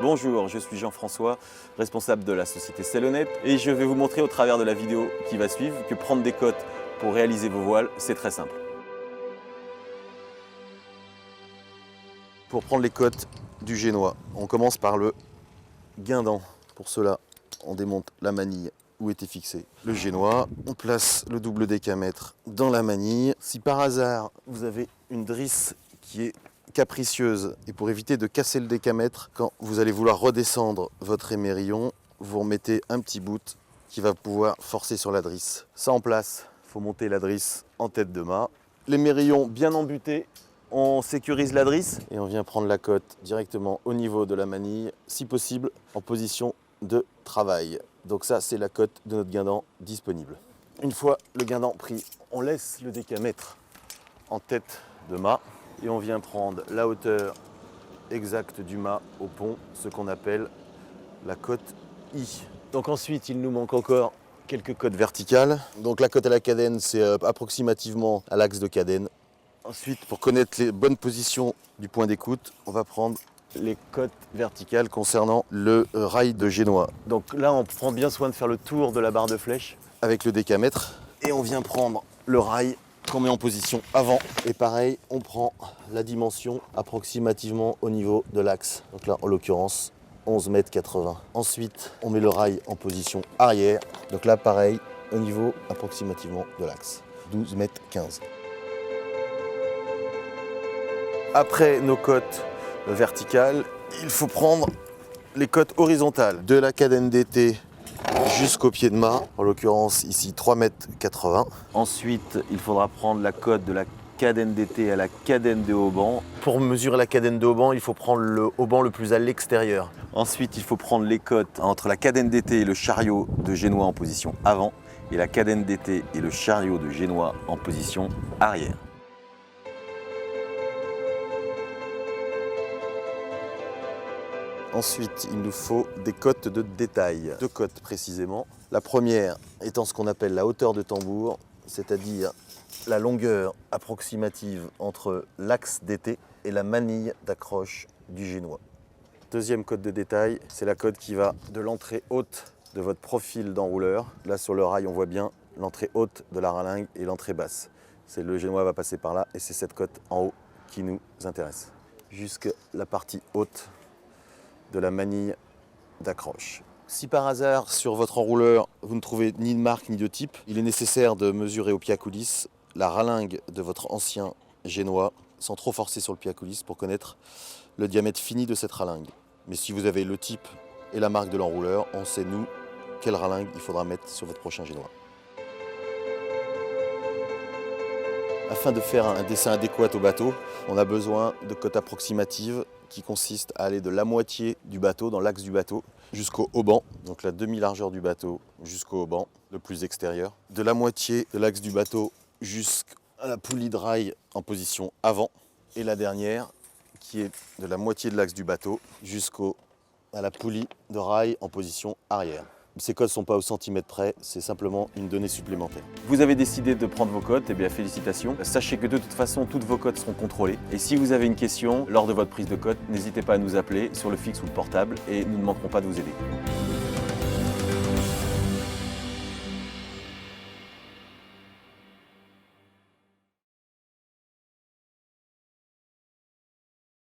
Bonjour, je suis Jean-François, responsable de la société Cellonnet et je vais vous montrer au travers de la vidéo qui va suivre que prendre des cotes pour réaliser vos voiles, c'est très simple. Pour prendre les cotes du génois, on commence par le guindant. Pour cela, on démonte la manille où était fixé le génois. On place le double décamètre dans la manille. Si par hasard, vous avez une drisse qui est capricieuse et pour éviter de casser le décamètre, quand vous allez vouloir redescendre votre émerillon, vous remettez un petit bout qui va pouvoir forcer sur la drisse. Ça en place, il faut monter la drisse en tête de mât. L'émerillon bien embuté, on sécurise la drisse et on vient prendre la cote directement au niveau de la manille, si possible en position de travail. Donc ça, c'est la cote de notre guindant disponible. Une fois le guindant pris, on laisse le décamètre en tête de mât et on vient prendre la hauteur exacte du mât au pont, ce qu'on appelle la cote I. Donc ensuite, il nous manque encore quelques cotes verticales. Donc la cote à la cadène, c'est approximativement à l'axe de cadène. Ensuite, pour connaître les bonnes positions du point d'écoute, on va prendre les cotes verticales concernant le rail de génois. Donc là, on prend bien soin de faire le tour de la barre de flèche avec le décamètre et on vient prendre le rail qu'on met en position avant. Et pareil, on prend la dimension approximativement au niveau de l'axe. Donc là, en l'occurrence, 11,80 m. Ensuite, on met le rail en position arrière. Donc là, pareil, au niveau approximativement de l'axe, 12,15 m. Après nos cotes verticales, il faut prendre les cotes horizontales de la cadène d'été jusqu'au pied de mât, en l'occurrence ici 3,80 m. Ensuite, il faudra prendre la cote de la cadène d'été à la cadène de haubans. Pour mesurer la cadène de haubans, il faut prendre le hauban le plus à l'extérieur. Ensuite, il faut prendre les cotes entre la cadène d'été et le chariot de génois en position avant et la cadène d'été et le chariot de génois en position arrière. Ensuite, il nous faut des cotes de détail, 2 cotes précisément. La première étant ce qu'on appelle la hauteur de tambour, c'est-à-dire la longueur approximative entre l'axe d'été et la manille d'accroche du génois. Deuxième cote de détail, c'est la cote qui va de l'entrée haute de votre profil d'enrouleur. Là sur le rail, on voit bien l'entrée haute de la ralingue et l'entrée basse. Le génois va passer par là et c'est cette cote en haut qui nous intéresse. Jusqu'à la partie haute de la manille d'accroche. Si par hasard sur votre enrouleur vous ne trouvez ni de marque ni de type, il est nécessaire de mesurer au pied à coulisse la ralingue de votre ancien génois sans trop forcer sur le pied à coulisse pour connaître le diamètre fini de cette ralingue. Mais si vous avez le type et la marque de l'enrouleur, on sait nous quelle ralingue il faudra mettre sur votre prochain génois. Afin de faire un dessin adéquat au bateau, on a besoin de cotes approximatives qui consistent à aller de la moitié du bateau, dans l'axe du bateau, jusqu'au haubans, donc la demi-largeur du bateau jusqu'au haubans, le plus extérieur. De la moitié de l'axe du bateau jusqu'à la poulie de rail en position avant. Et la dernière qui est de la moitié de l'axe du bateau jusqu'à la poulie de rail en position arrière. Ces cotes ne sont pas au centimètre près, c'est simplement une donnée supplémentaire. Vous avez décidé de prendre vos cotes, eh bien félicitations. Sachez que de toute façon, toutes vos cotes seront contrôlées. Et si vous avez une question lors de votre prise de cote, n'hésitez pas à nous appeler sur le fixe ou le portable et nous ne manquerons pas de vous aider.